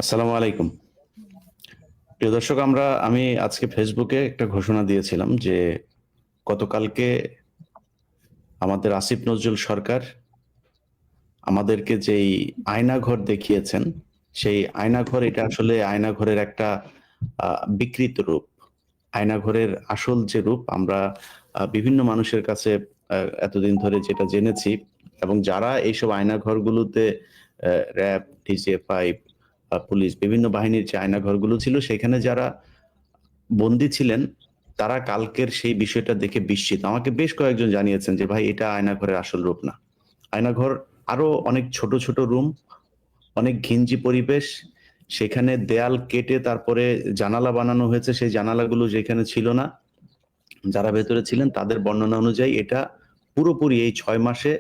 আসসালামু আলাইকুম। প্রিয় দর্শক, আমি আজকে ফেসবুকে একটা ঘোষণা দিয়েছিলাম যে গতকালকে আমাদের আসিফ নজরুল সরকার আমাদেরকে যেই আয়নাঘর দেখিয়েছেন, সেই আয়নাঘর এটা আসলে আয়নাঘরের একটা বিকৃত রূপ। আয়নাঘরের আসল যে রূপ আমরা বিভিন্ন মানুষের কাছে এতদিন ধরে যেটা জেনেছি, এবং যারা এইসব আয়নাঘরগুলোতে র্যাব, ডিজিএফআই, পুলিশ, বিভিন্ন বাহিনীর যে আয়নাঘরগুলো ছিল সেখানে যারা বন্দী ছিলেন, তারা কালকের সেই বিষয়টা দেখে বিস্মিত। আমাকে বেশ কয়েকজন জানিয়েছেন যে ভাই, এটা আয়নাঘরের আসল রূপ না। আয়নাঘর আরো অনেক ছোট ছোট রুম, অনেক ঘিঞ্জি পরিবেশ, সেখানে দেয়াল কেটে তারপরে জানালা বানানো হয়েছে, সেই জানালাগুলো যেখানে ছিল না, যারা ভেতরে ছিলেন তাদের বর্ণনা অনুযায়ী এটা পুরোপুরি এই 6 মাসে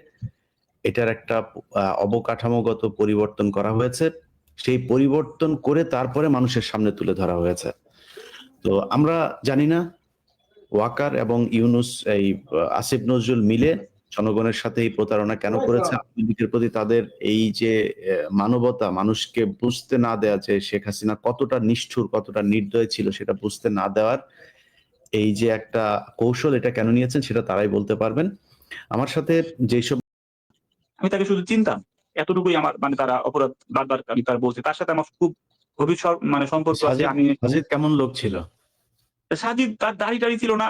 এটার একটা অবকাঠামোগত পরিবর্তন করা হয়েছে। সেই পরিবর্তন করে তারপরে মানুষের সামনে তুলে ধরা হয়েছে। তো আমরা জানি না ওয়াকার এবং ইউনুস, এই আসিফ নজরুল মিলে জনগণের সাথে এই প্রতারণা কেন করেছে। আওয়ামী লীগের প্রতি তাদের এই যে মানবতা, মানুষকে বুঝতে না দেওয়া, যে শেখ হাসিনা কতটা নিষ্ঠুর, কতটা নির্দয় ছিল সেটা বুঝতে না দেওয়ার এই যে একটা কৌশল, এটা কেন নিয়েছেন সেটা তারাই বলতে পারবেন। আমার সাথে যেসব, আমি তাকে শুধু চিনতাম, এতটুকুই আমার মানে তারা অপরাধ বারবার আমি তার বলছি, তার সাথে আমার খুব গভীর মানে সম্পর্ক আছে। আমি সাজিদ কেমন লোক ছিল? সাজিদ তার দাড়ি টাড়ি ছিল না,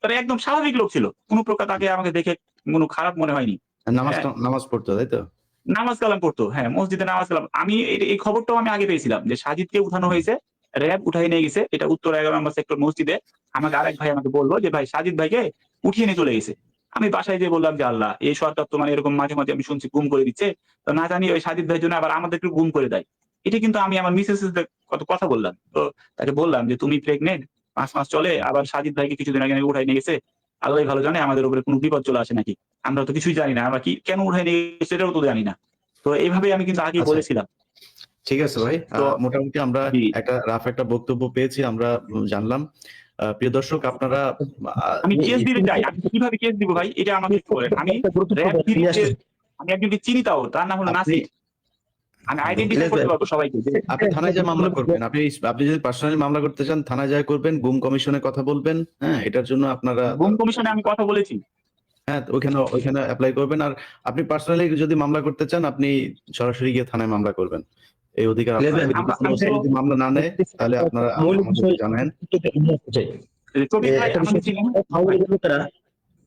তারা একদম স্বাভাবিক লোক ছিল, কোনো প্রকার তাকে আমাকে দেখে কোনো খারাপ মনে হয়নি। নামাজ হ্যাঁ, নামাজ পড়তো, তাই তো? নামাজ কালাম পড়তো, হ্যাঁ মসজিদে নামাজ কালাম। আমি এই খবরটাও আমি আগে পেয়েছিলাম যে সাজিদকে উঠানো হয়েছে, র্যাব উঠাই নিয়ে গেছে, এটা উত্তর 11 নম্বর সেক্টর মসজিদে। আমাকে আরেক ভাই আমাকে বললো যে ভাই সাজিদ ভাইকে উঠিয়ে নিয়ে চলে গেছে। আমি বাসায় যেয়ে বললাম যে আল্লাহ, এই সরকার তো মানে এরকম মাঝে মাঝে আমি শুনছি গুম করে দিচ্ছে, তো না জানি ওই সাজিদ ভাইয়ের জন্য আবার আমাদেরকে গুম করে দেয়। এটা কিন্তু আমি আমার মিসেস কত কথা বললাম, তো তাকে বললাম যে তুমি প্রেগনেন্ট, 5 মাস চলে, আবার সাজিদ ভাইকে কিছুদিন আগে নাকি উঠাই নিয়ে গেছে, আল্লাহ ভালো জানে আমাদের উপরে কোনো বিপদ চলে আসে নাকি, আমরা তো কিছুই জানি না, আমরা কি কেন উঠাই নিয়ে গেছে সেটাও তো জানি না। তো এইভাবে আমি কিন্তু আগে আচ্ছা, বলেছিলাম। ঠিক আছে ভাই। তো মোটামুটি আমরা একটা বক্তব্য পেয়েছি, আমরা জানলাম। প্রিয় দর্শক, আপনারা আমি কেস দিতে চাই, আমি কিভাবে কেস দিব ভাই এটা আমাকে একটু বলেন। আমি র‍্যাব বিরুদ্ধে আমি একজনকে চিনি, তাও তার নাম হলো আপনি নাসির। আমি আইডেন্টিফাই করতে পারবো সবাইকে। আপনি থানায় যা মামলা করবেন, আপনি যদি পার্সোনালি মামলা করতে চান থানায় যায় করবেন, গুম কমিশনে কথা বলবেন। হ্যাঁ, এটার জন্য আপনারা, গুম কমিশনে আমি কথা বলেছি। হ্যাঁ, ওইখানে অ্যাপ্লাই করবেন। আর আপনি পার্সোনালি যদি মামলা করতে চান, আপনি সরাসরি গিয়ে থানায় মামলা করবেন। এই অধিকার আপনার। যদি মামলা না নেয় তাহলে আপনারা আমাদেরকে জানান। কবির ভাই আমাকে চিনেন?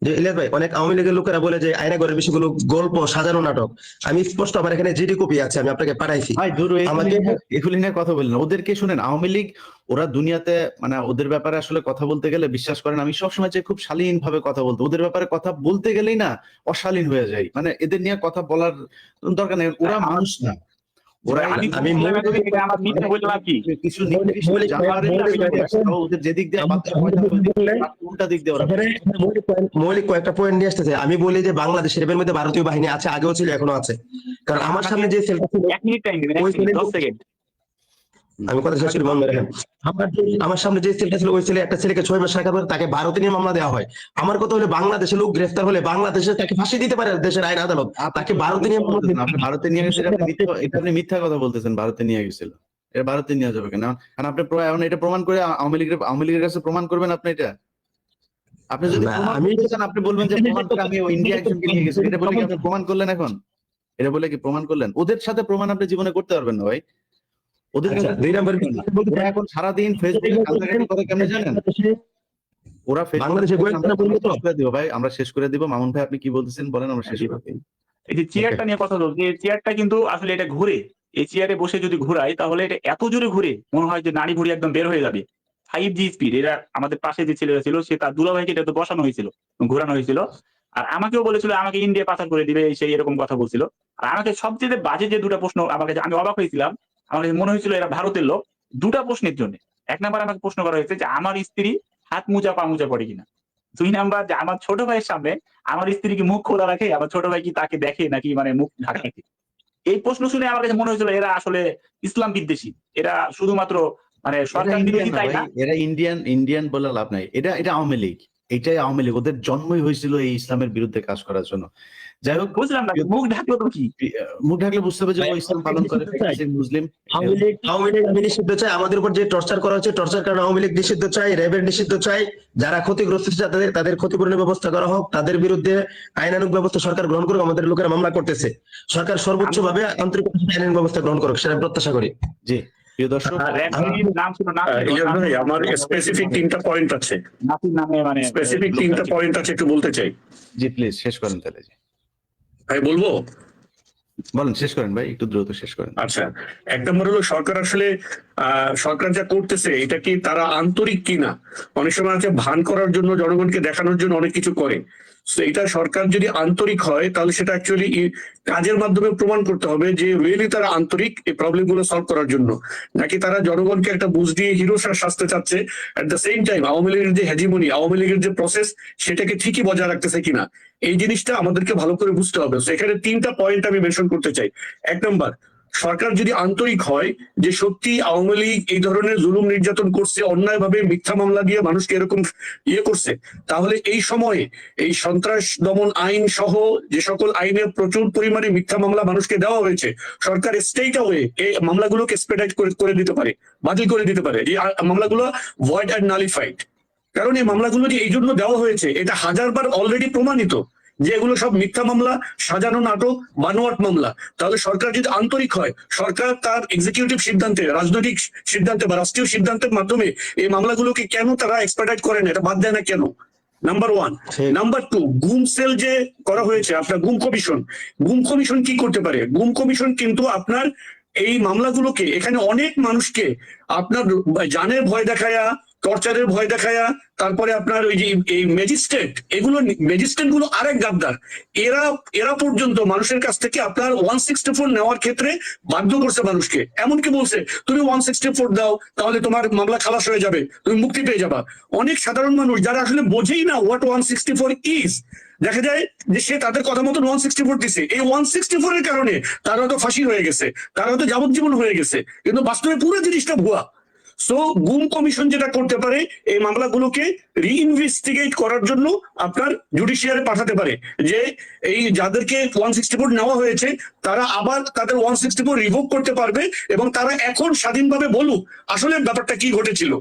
যে ইলিয়াস ভাই, অনেক আওয়ামী লীগের লোকেরা বলে যে আয়নাঘরের বিষয়গুলো গল্প সাজানো নাটক। আমি স্পষ্ট আমার এখানে জিডি কপি আছে, আমি আপনাকে পাঠাইছি। ভাই দূর, আমাকে এগুলি নিয়ে কথা বলেন। ওদেরকে শুনেন, আওয়ামী লীগ ওরা দুনিয়াতে, মানে ওদের ব্যাপারে আসলে কথা বলতে গেলে বিশ্বাস করেন, আমি সবসময় চাই খুব শালীন ভাবে কথা বলতে। ওদের ব্যাপারে কথা বলতে গেলেই না অশালীন হয়ে যায়। মানে এদের নিয়ে কথা বলার দরকার নেই, ওরা মানুষ না। ওরা আমি আমার মিথ্যা বললাম আর কি? কিছু নির্দিষ্ট ওদের যেদিক দিয়ে উল্টা দিক দিয়ে ওরা। মৌলিক কয়েকটা পয়েন্ট নিয়ে আসতেছে। আমি বলি যে বাংলাদেশের এর মধ্যে ভারতীয় বাহিনী আছে, আগেও ছিল, এখনো আছে। কারণ আমার সামনে যে সেলটা ছিল, 1 মিনিট টাইম দিবেন, 10 সেকেন্ড। আমি কথা শেষ করি, মনে রাখেন। আমার সামনে যে ছেলেটা ছিল, ওই ছেলে একটা ছেলেকে 6 মাস রাখার পরে তাকে ভারতে নিয়ে মামলা দেওয়া হয়। আমার কথা হলো বাংলাদেশের লোক গ্রেফতার হলে বাংলাদেশে তাকে ফাঁসি দিতে পারে দেশের আইন আদালত, তাকে ভারতে নিয়ে আপনি ভারতে নিয়ে গেছেন, এটা আপনি মিথ্যা কথা বলতেছেন। ভারতে নিয়ে গেছিল, এটা ভারতে নিয়ে যাবে কেন? কারণ আপনি এখন এটা প্রমাণ করে আওয়ামী লীগের কাছে প্রমাণ করবেন আপনি এটা। আপনি যদি আমি আপনি বলবেন যে প্রমাণ করে আমি ইন্ডিয়া একজনকে নিয়ে গেছি, এটা বলে কি আপনি প্রমাণ করলেন? এখন এটা বলে কি প্রমাণ করলেন? ওদের সাথে প্রমাণ আপনি জীবনে করতে পারবেন না ভাই। ওদের কাছে 2 নম্বর, ওরা এখন সারাদিন ফেসবুকে কান্দাকাটি করে, কেমনে জানেন? ওরা বাংলাদেশে ভাই, আমরা শেষ করে দিব। মামুন ভাই, আপনি কি বলতেছেন বলেন, আমরা শেষ করে দিই। এই যে চেয়ারটা নিয়ে কথা বলছি, এই চেয়ারটা কিন্তু আসলে এটা ঘুরে, এই চেয়ারে বসে যদি ঘুরাই তাহলে এটা এত জোরে ঘুরে মনে হয় যে নাড়ি ভুড়ি একদম বের হয়ে যাবে। 5G speed. এরা আমাদের পাশে যে ছেলেরা ছিল, সে তার দুলাভাইকে এটা তো বসানো হয়েছিল, ঘোরানো হয়েছিল। আর আমাকেও বলেছিল আমাকে ইন্ডিয়া পাচার করে দিবে, সেই এরকম কথা বলছিল। আর আমাকে সবচেয়ে বাজে যে 2টা প্রশ্ন, আমি অবাক হয়েছিলাম, আমার কাছে মনে হয়েছিল এরা ভারতের লোক। 2টা প্রশ্নের জন্য। 1 নাম্বার আমাকে প্রশ্ন করা হয়েছে যে আমার স্ত্রী হাত মোজা পা মোজা পড়ে কিনা। 2 নাম্বার যে আমার ছোট ভাইয়ের সামনে আমার স্ত্রী কি মুখ খোলা রাখে, আমার ছোট ভাই কি তাকে দেখে নাকি মানে মুখ ঢাকা রাখে। এই প্রশ্ন শুনে আমার কাছে মনে হয়েছিল এরা আসলে ইসলাম বিদ্বেষী, এরা শুধুমাত্র মানে সরকার বিরোধী, তাই না? এরা ইন্ডিয়ান বলে লাভ নাই। এটা আওয়ামী লীগ। এইটাই আওয়ামী লীগ, ওদের জন্মই হয়েছিল এই ইসলামের বিরুদ্ধে কাজ করার জন্য। যাই হোক, বুঝলাম না, মুখ ঢাকলো তো কি? মুখ ঢাকলে বুঝতে হবে যে ও ইসলাম পালন করে, মুসলিম। আওয়ামী লীগ আমি নিষিদ্ধ চাই, আমাদের উপর যে টর্চার করা হচ্ছে টর্চার কারণে আওয়ামী লীগ নিষিদ্ধ চাই, র্যাবের নিষিদ্ধ চাই, যারা ক্ষতিগ্রস্ত তাদের ক্ষতিপূরণের ব্যবস্থা করা হোক, তাদের বিরুদ্ধে আইনানুগ ব্যবস্থা সরকার গ্রহণ করুক। আমাদের লোকেরা মামলা করতেছে, সরকার সর্বোচ্চ ভাবে আন্তরিকতার সাথে আইনানুগ ব্যবস্থা গ্রহণ করুক, সেটা প্রত্যাশা করি। জি প্রিয় দর্শক, নাম ছিল না ইলিয়াস ভাই, আমার স্পেসিফিক 3টা পয়েন্ট আছে, নাতির নামে মানে স্পেসিফিক 3টা পয়েন্ট আছে, একটু বলতে চাই। জি প্লিজ শেষ করেন তাহলে। জি ভাই বলবো? বলেন, শেষ করেন ভাই, একটু দ্রুত শেষ করেন। আচ্ছা, এক নম্বর হলো সরকার আসলে সরকার যা করতেছে এটা কি তারা আন্তরিক কিনা। অনেক সময় আছে ভান করার জন্য, জনগণকে দেখানোর জন্য অনেক কিছু করে। তো এটা সরকার যদি আন্তরিক হয় তাহলে সেটা অ্যাকচুয়ালি কাজের মাধ্যমে প্রমাণ করতে হবে যে রিয়েলি তারা আন্তরিক এই প্রবলেম গুলো সলভ করার জন্য, নাকি তারা জনগণকে একটা বুঝ দিয়ে হিরো সাজতে চাচ্ছে। At the same time Awami লীগের যে হেজিমনি, আওয়ামী লীগের যে প্রসেস, সেটাকে ঠিকই বজায় রাখতেছে কিনা, এই জিনিসটা আমাদেরকে ভালো করে বুঝতে হবে। তো এখানে 3টা পয়েন্ট আমি মেনশন করতে চাই। এক নম্বর, সরকার যদি আন্তরিক হয় যে সত্যি আওয়ামী লীগ এই ধরনের জুলুম নির্যাতন করছে, অন্যায়ভাবে মিথ্যা মামলা দিয়ে মানুষকে এরকম করছে, তাহলে এই সময়ে এই সন্ত্রাস দমন আইন সহ যে সকল আইনে প্রচুর পরিমাণে মিথ্যা মামলা মানুষকে দেওয়া হয়েছে, সরকার স্টেট ওয়ে এই মামলাগুলোকে এক্সপেডিট করে দিতে পারে, বাতিল করে দিতে পারে, যে মামলাগুলো ভয়েড অ্যান্ড নালিফাইড। কারণ এই মামলাগুলো যে এই জন্য দেওয়া হয়েছে এটা হাজারবার অলরেডি প্রমাণিত যে এগুলো সব মিথ্যা মামলা, সাজানো নাটক, বানোয়াট মামলা। তাহলে সরকার যদি আন্তরিক হয়, সরকার তার এক্সিকিউটিভ সিদ্ধান্তে, রাজনৈতিক সিদ্ধান্তে বা রাষ্ট্রীয় সিদ্ধান্তের মাধ্যমে এই মামলাগুলোকে কেন তারা এক্সপার্টাইট করে না, এটা বাদ দেয় না কেন? নাম্বার 1। নাম্বার 2, গুম সেল যে করা হয়েছে, আপনার গুম কমিশন কি করতে পারে? গুম কমিশন কিন্তু আপনার এই মামলাগুলোকে, এখানে অনেক মানুষকে আপনার জানের ভয় দেখায়া, টর্চারের ভয় দেখায়া, তারপরে আপনার ওই যে এই ম্যাজিস্ট্রেট গুলো আরেক গাদ্দার, এরা পর্যন্ত মানুষের কাছ থেকে আপনার 164 নেওয়ার ক্ষেত্রে বাধ্য করছে মানুষকে। এমনকি বলছে তুমি 164 দাও তাহলে তোমার মামলা খালাস হয়ে যাবে, তুমি মুক্তি পেয়ে যাবা। অনেক সাধারণ মানুষ যারা আসলে বোঝেই না হোয়াট 164 ইজ, দেখা যায় যে সে তাদের কথা মতো 164 দিছে। এই 164 এর কারণে তারা তো ফাঁসি হয়ে গেছে, তারা তো যাবজ্জীবন হয়ে গেছে, কিন্তু বাস্তবে পুরো জিনিসটা ভুয়া। সো গুম কমিশন যেটা করতে পারে, এই মামলাগুলোকে রিইনভেস্টিগেট করার জন্য আপনার জুডিশিয়ারে পাঠাতে পারে, যে এই যাদেরকে 164 নেওয়া হয়েছে তারা আবার তাদের 164 রিভোক করতে পারবে, এবং তারা এখন স্বাধীনভাবে বলুক আসলে ব্যাপারটা কি ঘটেছিল।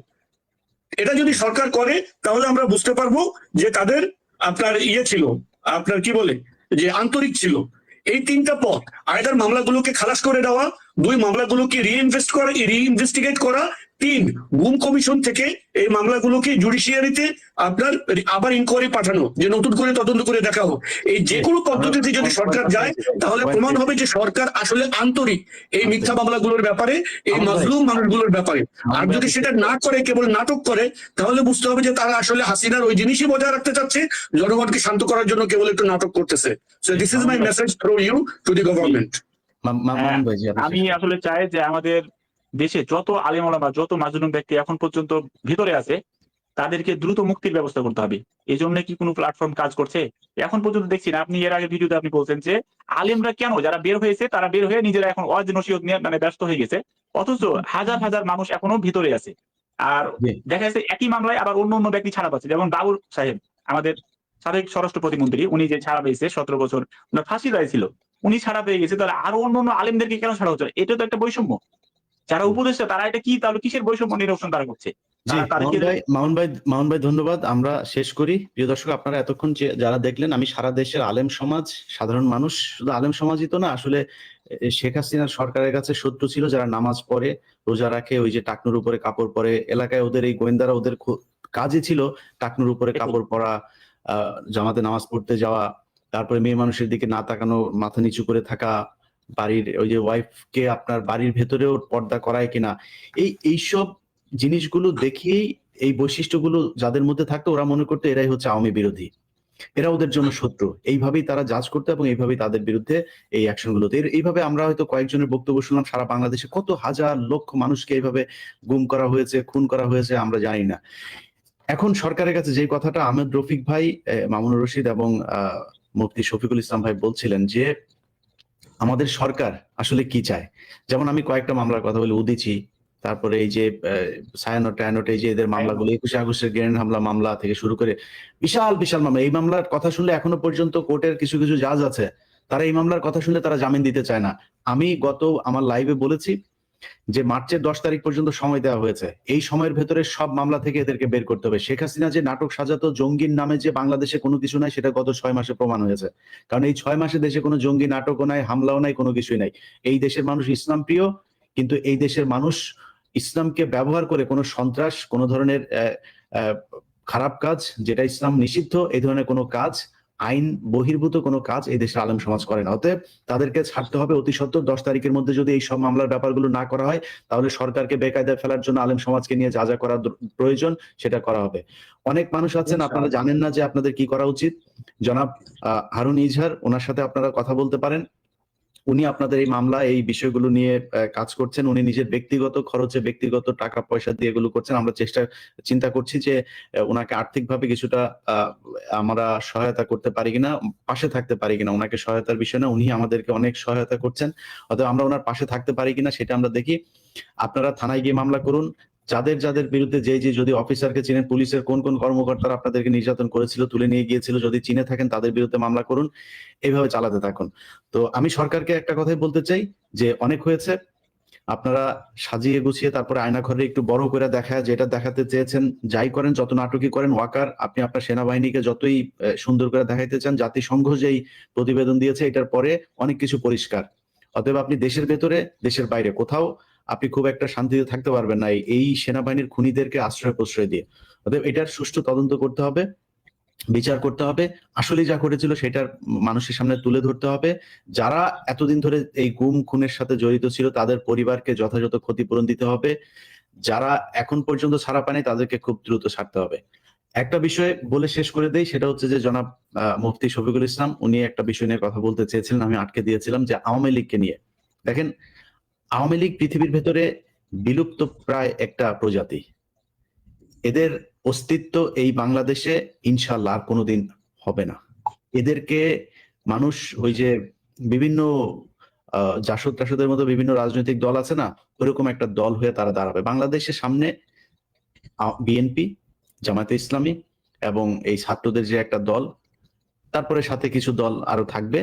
এটা যদি সরকার করে তাহলে আমরা বুঝতে পারবো যে তাদের আপনার ছিল, আপনার কি বলে, যে আন্তরিক ছিল। এই 3টা পথ, আয়দার মামলাগুলোকে খালাস করে দেওয়া, 2 মামলাগুলোকে রিইনভেস্টিগেট করা, 3 গুম কমিশন থেকে এই মামলাগুলোকে জুডিশিয়ারিতে আপনার আবার ইনকোয়ারি পাঠানো, যে নতুন করে তদন্ত করে দেখা হোক। এই যে কোনো পদ্ধতিতে যদি সরকার যায় তাহলে প্রমাণ হবে যে সরকার আসলে আন্তরিক এই মিথ্যা মামলাগুলোর ব্যাপারে, এই মাজলুম মানুষগুলোর ব্যাপারে। আর যদি সেটা না করে, কেবল নাটক করে, তাহলে বুঝতে হবে যে তারা আসলে হাসিনার ওই জিনিসই বজায় রাখতে চাচ্ছে, জনগণকে শান্ত করার জন্য কেবল একটু নাটক করতেছে। So this is my message through you to the government. আমি আসলে চাই যে আমাদের দেশে যত আলেম ওলামা, যত মাজলুম ব্যক্তি এখন পর্যন্ত ভিতরে আছে, তাদেরকে দ্রুত মুক্তির ব্যবস্থা করতে হবে। এই জন্য কি কোনো প্ল্যাটফর্ম কাজ করছে? এখন পর্যন্ত দেখছি না। আপনি এর আগে ভিডিওতে আপনি বলছেন যে আলেমরা কেন, যারা বের হয়েছে তারা বের হয়ে নিজেরা এখন ওয়াজ নসিহত নিয়ে মানে ব্যস্ত হয়ে গেছে, অথচ হাজার হাজার মানুষ এখনো ভিতরে আছে। আর দেখা যাচ্ছে একই মামলায় আবার অন্য ব্যক্তি ছাড়া পাচ্ছে, যেমন বাবুল সাহেব, আমাদের সাবেক স্বরাষ্ট্র প্রতিমন্ত্রী, উনি যে ছাড়া পেয়েছে 17 বছর ফাঁসি রায় ছিল, উনি ছাড়া পেয়ে গেছে, তাহলে আরো অন্য আলেমদেরকে কেন ছাড়া হচ্ছে? এটা তো একটা বৈষম্য। যারা উপদেষ্টা তারা এটা কি, তাহলে কিসের বৈষম্য নিরসন তারা করছে? মামুন ভাই ধন্যবাদ। আমরা শেষ করি। প্রিয় দর্শক, আপনারা এতক্ষণ যারা দেখলেন, আমি সারা দেশের আলেম সমাজ, সাধারণ মানুষ, শুধু আলেম সমাজই তো না, আসলে শেখ হাসিনার সরকারের কাছে শত্রু ছিল যারা নামাজ পড়ে, রোজা রাখে, ওই যে টাকনুর উপরে কাপড় পরে, এলাকায় ওদের এই গোয়েন্দারা, ওদের কাজই ছিল টাকনুর উপরে কাপড় পরা, জামাতে নামাজ পড়তে যাওয়া, তারপরে মেয়ে মানুষের দিকে না তাকানো, মাথা নিচু করে থাকা, বাড়ির ওই যে ওয়াইফকে আপনার বাড়ির ভেতরেও পর্দা করায় কিনা, এইসব জিনিসগুলো দেখিয়েই, এই বৈশিষ্ট্যগুলো যাদের মধ্যে থাকতো, ওরা মনে করতো এরাই হচ্ছে আওয়ামী বিরোধী, এরা ওদের জন্য শত্রু। এইভাবেই তারা জাজ করতো এবং এইভাবেই তাদের বিরুদ্ধে এই অ্যাকশন গুলোতে, এইভাবে আমরা হয়তো কয়েকজনের বক্তব্য শুনলাম, সারা বাংলাদেশে কত হাজার লক্ষ মানুষকে এইভাবে গুম করা হয়েছে, খুন করা হয়েছে আমরা জানি না। এখন সরকারের কাছে যে কথাটা আহমেদ রফিক ভাই, মামুনুর রশিদ এবং মুফতি শফিকুল ইসলাম ভাই বলছিলেন, যে আমাদের সরকার আসলে কি চায়। যেমন আমি কয়েকটা মামলার কথা বলি, উদীচী, তারপরে এই যে ছায়ানট টায়ানট, এই যে এদের মামলাগুলো 21 আগস্টের গ্রেনেড হামলা মামলা থেকে শুরু করে বিশাল বিশাল মামলা, এই মামলার কথা শুনলে এখনো পর্যন্ত কোর্টের কিছু কিছু জাজ আছে, তারা এই মামলার কথা শুনলে তারা জামিন দিতে চায় না। আমি আমার লাইভে বলেছি যে মার্চের 10 তারিখ পর্যন্ত সময় দেওয়া হয়েছে, এই সময়ের ভেতরে সব মামলা থেকে এদেরকে বের করতে হবে। শেখ হাসিনা যে নাটক সাজাতো জঙ্গির নামে যে বাংলাদেশে কোনো কিছু নাই, সেটা গত 6 মাসে প্রমাণ হয়েছে। কারণ এই 6 মাসে দেশে কোনো জঙ্গি নাটকও নাই, হামলাও নাই, কোনো কিছুই নাই। এই দেশের মানুষ ইসলাম প্রিয়, কিন্তু এই দেশের মানুষ ইসলামকে ব্যবহার করে কোনো সন্ত্রাস, কোনো ধরনের খারাপ কাজ, যেটা ইসলাম নিষিদ্ধ, এই ধরনের কোনো কাজ, আইন বহির্ভূত কোনো কাজ এই দেশের আলেম সমাজ করে না। অতএব তাদেরকে ছাড়তে হবে অতি সত্বর। 10 তারিখের মধ্যে যদি এই সব মামলার ব্যাপারগুলো না করা হয়, তাহলে সরকারকে বেকায়দায় ফেলার জন্য আলেম সমাজকে নিয়ে যা যা করা প্রয়োজন সেটা করা হবে। অনেক মানুষ আছেন আপনারা জানেন না যে আপনাদের কি করা উচিত। জনাব হারুন ইজহার, ওনার সাথে আপনারা কথা বলতে পারেন। উনি আপনাদের এই মামলা, এই বিষয়গুলো নিয়ে কাজ করছেন। উনি নিজের ব্যক্তিগত খরচে, ব্যক্তিগত টাকা পয়সা দিয়ে এগুলো করছেন। আমরা চিন্তা করছি যে ওনাকে আর্থিকভাবে কিছুটা আমরা সহায়তা করতে পারি কিনা, পাশে থাকতে পারি কিনা। ওনাকে সহায়তার বিষয় না, উনি আমাদেরকে অনেক সহায়তা করছেন, অতএব আমরা ওনার পাশে থাকতে পারি কিনা সেটা আমরা দেখি। আপনারা থানায় গিয়ে মামলা করুন। যাদের যাদের বিরুদ্ধে যে যদি অফিসারকে চিনেন, পুলিশের কোন কোন কর্মকর্তারা আপনাদেরকে নির্যাতন করেছিল, তুলে নিয়ে গিয়েছিল, যদি চিনে থাকেন তাদের বিরুদ্ধে মামলা করুন। এইভাবে চালাতে থাকুন। তো আমি সরকারকে একটা কথাই বলতে চাই যে অনেক হয়েছে, আপনারা সাজিয়ে গুছিয়ে তারপরে আয়নাঘরে একটু বড় করে দেখায়, যেটা দেখাতে চেয়েছেন যাই করেন, যত নাটকই করেন ওয়াকার, আপনি আপনার সেনাবাহিনীকে যতই সুন্দর করে দেখাইতে চান, জাতিসংঘ যেই প্রতিবেদন দিয়েছে এটার পরে অনেক কিছু পরিষ্কার। অতএব আপনি দেশের ভেতরে দেশের বাইরে কোথাও আপনি খুব একটা শান্তিতে থাকতে পারবেন না এই সেনাবাহিনীর খুনিদেরকে আশ্রয় প্রশ্রয় দিয়ে। অতএব এটার সুষ্ঠু তদন্ত করতে হবে, বিচার করতে হবে, আসলে যা করেছিল সেটার মানুষের সামনে তুলে ধরতে হবে। যারা এতদিন ধরে এই গুম খুনের সাথে জড়িত ছিল তাদের পরিবারকে যথাযথ ক্ষতিপূরণ দিতে হবে। যারা এখন পর্যন্ত ছাড়া পায়নি তাদেরকে খুব দ্রুত ছাড়তে হবে। একটা বিষয় বলে শেষ করে দেই, সেটা হচ্ছে যে জনাব মুফতি শফিকুল ইসলাম, উনি একটা বিষয় নিয়ে কথা বলতে চেয়েছিলেন, আমি আটকে দিয়েছিলাম, যে আওয়ামী লীগকে নিয়ে। দেখেন, আওয়ামী লীগ পৃথিবীর ভেতরে বিলুপ্ত প্রায় একটা প্রজাতি। এদের অস্তিত্ব এই বাংলাদেশে ইনশাআল্লাহ আর কোনোদিন হবে না। এদেরকে মানুষ ওই যে বিভিন্ন জাসদ টাসদের মতো বিভিন্ন রাজনৈতিক দল আছে না, ওরকম একটা দল হয়ে তারা দাঁড়াবে বাংলাদেশের সামনে। বিএনপি, জামায়াতে ইসলামী এবং এই ছাত্রদের যে একটা দল, তারপরে সাথে কিছু দল আরো থাকবে,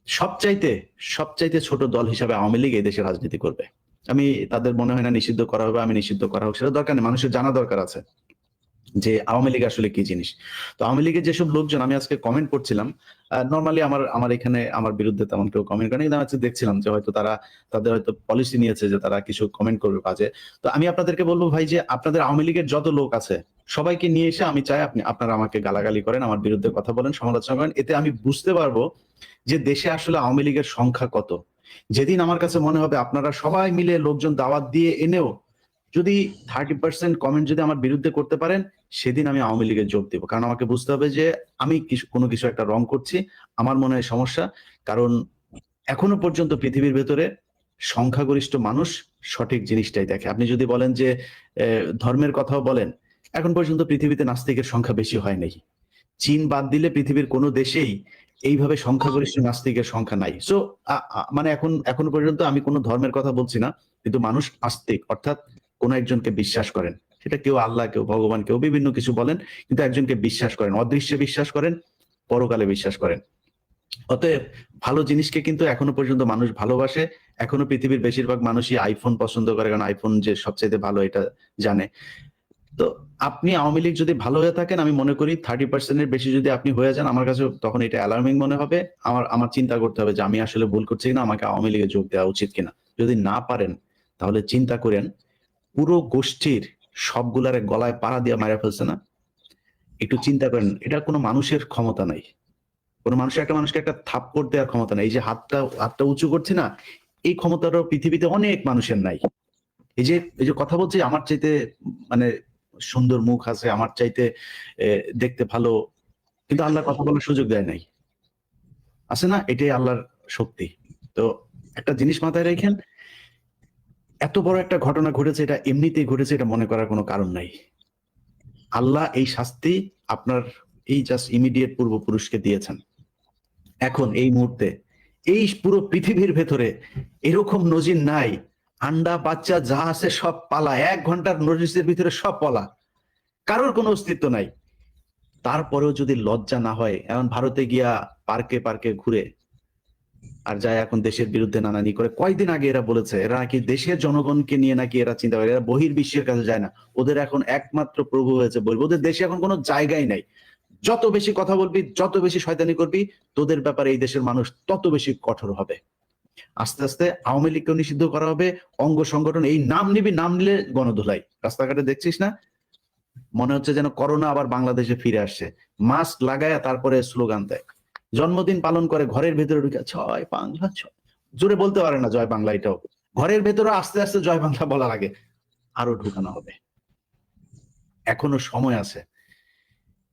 সবচাইতে ছোট দল হিসাবে আওয়ামী লীগ এই দেশে রাজনীতি করবে। আমি তাদের মনে হয় না নিষিদ্ধ করা হবে, আমি নিষিদ্ধ করা হোক সেটা দরকার নেই, মানুষের জানা দরকার আছে যে আওয়ামী লীগ আসলে কি জিনিস। তো আওয়ামী লীগের যেসব লোকজন, আমি আজকে কমেন্ট করছিলাম, নর্মালি আমার এখানে আমার বিরুদ্ধে তেমন কেউ কমেন্ট করেনি, কিন্তু আমি আজকে দেখছিলাম যে হয়তো তাদের হয়তো পলিসি নিয়েছে যে তারা কিছু কমেন্ট করবে বাজে। তো আমি আপনাদেরকে বলবো ভাই, যে আপনাদের আওয়ামী লীগের যত লোক আছে সবাইকে নিয়ে এসে আমি চাই আপনারা আমাকে গালাগালি করেন, আমার বিরুদ্ধে কথা বলেন, সমালোচনা করেন, এতে আমি বুঝতে পারবো যে দেশে আসলে আওয়ামী লীগের সংখ্যা কত। যেদিন আমার কাছে মনে হবে আপনারা সবাই মিলে লোকজন দাওয়াত দিয়ে এনেও যদি 30% কমেন্ট যদি আমার বিরুদ্ধে করতে পারেন, সেদিন আমি আওয়ামী লীগে যোগ দিব। কারণ আমাকে বুঝতে হবে যে আমি কোনো কিছু একটা রং করছি, আমার মনে হয় সমস্যা। কারণ এখনো পর্যন্ত পৃথিবীর ভেতরে সংখ্যাগরিষ্ঠ মানুষ সঠিক জিনিসটাই দেখে। আপনি যদি বলেন যে ধর্মের কথাও বলেন, এখন পর্যন্ত পৃথিবীতে নাস্তিকের সংখ্যা বেশি হয় নাই। চীন বাদ দিলে পৃথিবীর কোনো দেশেই এইভাবে সংখ্যাগরিষ্ঠ নাস্তিকের সংখ্যা নাই। সো মানে এখনো পর্যন্ত আমি কোনো ধর্মের কথা বলছি না, কিন্তু মানুষ আস্তিক, অর্থাৎ কোন একজনকে বিশ্বাস করেন, সেটা কেউ আল্লাহ, কেউ ভগবান, কেউ বিভিন্ন কিছু বলেন, কিন্তু একজনকে বিশ্বাস করেন, অদৃশ্যে বিশ্বাস করেন, পরকালে বিশ্বাস করেন। অতএব ভালো জিনিসকে কিন্তু এখনো পর্যন্ত মানুষ ভালোবাসে। এখনো পৃথিবীর বেশিরভাগ মানুষই আইফোন পছন্দ করে, কারণ আইফোন যে সবচেয়ে ভালো এটা জানে। তো আপনি আওয়ামী লীগ যদি ভালো হয়ে থাকেন, আমি মনে করি 30% বেশি যদি আপনি হয়ে যান, আমার কাছে তখন এটা অ্যালার্মিং মনে হবে। আমার চিন্তা করতে হবে যে আমি আসলে ভুল করছি কিনা, আমাকে আওয়ামী লীগে যোগ দেওয়া উচিত কিনা। যদি না পারেন তাহলে চিন্তা করেন, পুরো গোষ্ঠীর সবগুলারে গলায় পাড়া দিয়ে মারা ফেলছে না, একটু চিন্তা করেন। এটা কোনো মানুষের ক্ষমতা নাই, কোনো মানুষের একটা মানুষকে একটা থাপ্পড় দেওয়ার ক্ষমতা নাই। এই যে হাতটা উঁচু করছে না, এই ক্ষমতাটাও পৃথিবীতে অনেক মানুষের নাই। এই যে কথা বলছি, আমার চাইতে মানে সুন্দর মুখ আছে, আমার চাইতে দেখতে ভালো, কিন্তু আল্লাহ কথা বলার সুযোগ দেয় নাই, আছে না? এটাই আল্লাহর শক্তি। তো একটা জিনিস মাথায় রেখেন, এত বড় একটা ঘটনা ঘটেছে, এটা এমনিতেই ঘটেছে এটা মনে করার কোনো কারণ নাই। আল্লাহ এই শাস্তি আপনার এই জাস্ট ইমিডিয়েট পূর্বপুরুষকে দিয়েছেন। এখন এই মুহূর্তে এই পুরো পৃথিবীর ভেতরে এরকম নজির নাই। আন্ডা বাচ্চা যা আছে সব পালা, 1 ঘন্টার নোটিসের ভিতরে সব পালা, কারোর কোনো অস্তিত্ব নাই। তারপরেও যদি লজ্জা না হয়, এখন ভারতে গিয়া পার্কে পার্কে ঘুরে আর যায় এখন দেশের বিরুদ্ধে নানানি করে। কয়দিন আগে এরা বলেছে এরা নাকি দেশের জনগণকে নিয়ে নাকি এরা চিন্তা করে, এরা বহির্বিশ্বের কাছে যায় না, ওদের এখন একমাত্র প্রভু হয়েছে বলবো, ওদের দেশে এখন কোনো জায়গাই নাই। যত বেশি কথা বলবি, যত বেশি শয়তানি করবি, তোদের ব্যাপারে এই দেশের মানুষ তত বেশি কঠোর হবে। আস্তে আস্তে আওয়ামী লীগকেও নিষিদ্ধ করা হবে, অঙ্গ সংগঠন, এই নাম নিবি, নাম নিলে গণধোলাই। রাস্তাঘাটে দেখছিস না, মনে হচ্ছে যেন করোনা আবার বাংলাদেশে ফিরে আসছে। মাস্ক লাগায় তারপরে স্লোগান দেয়, জন্মদিন পালন করে ঘরের ভেতরে ঢুকে জয় বাংলা, জোরে বলতে পারে না জয় বাংলা, এটাও ঘরের ভেতরে আস্তে আস্তে জয় বাংলা বলা লাগে, আরো ঢুকানো হবে। এখনো সময় আছে।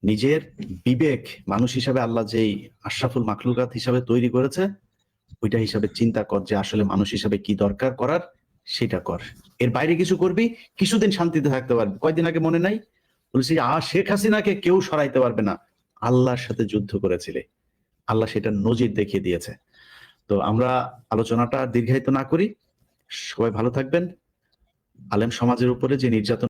নিজের বিবেক মানুষ হিসাবে আল্লাহ যেই আশরাফুল মাখলুকাত হিসাবে তৈরি করেছে, ওইটা হিসাবে চিন্তা কর যে আসলে মানুষ হিসাবে কি দরকার করার, সেটা কর। এর বাইরে কিছু করবি, কিছুদিন শান্তিতে থাকতে পারবি। কয়দিন আগে মনে নাই বলছি, শেখ হাসিনাকে কেউ সরাইতে পারবে না, আল্লাহর সাথে যুদ্ধ করেছিলে, আল্লাহ সেটা নজির দেখিয়ে দিয়েছে। তো আমরা আলোচনাটা দীর্ঘায়িত না করি, সবাই ভালো থাকবেন। আলেম সমাজের উপরে যে নির্যাতন